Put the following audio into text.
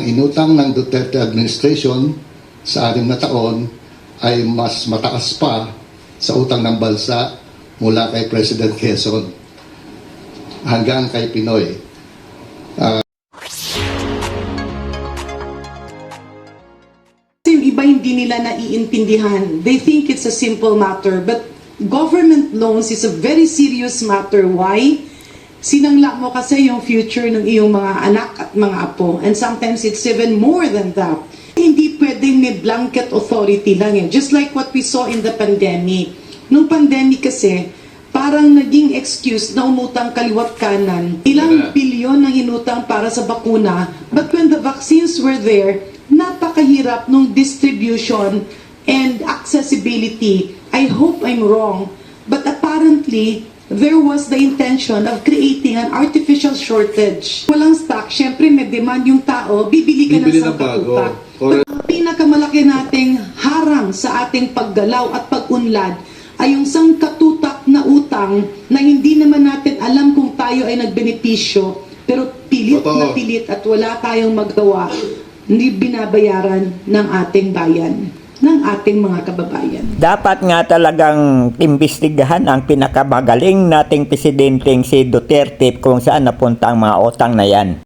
Inutang ng Duterte administration sa 6 na taon ay mas mataas pa sa utang ng bansa mula kay President Quezon hanggang kay Pinoy. Yung iba hindi nila naiintindihan. They think it's a simple matter, but government loans is a very serious matter. Why? Sinangla mo kasi yung future ng iyong mga anak at mga apo. And sometimes it's even more than that. Hindi pwedeng may blanket authority lang yan. Just like what we saw in the pandemic. Nung pandemic kasi, parang naging excuse na umutang kaliwat kanan. Ilang bilyon ang inutang para sa bakuna. But when the vaccines were there, napakahirap nung distribution and accessibility. I hope I'm wrong. But apparently, there was the intention of creating an artificial shortage. Walang stock, syempre may demand yung tao, bibili ka ng sangkatutak. Ang pinakamalaki nating harang sa ating paggalaw at pag-unlad ay yung sangkatutak na utang na hindi naman natin alam kung tayo ay nagbenepisyo, pero pilit na pilit at wala tayong magawa, hindi binabayaran ng ating bayan, ng ating mga kababayan. Dapat nga talagang imbestigahan ang pinakamagaling nating presidenteng si Duterte kung saan napunta ang mga utang na yan.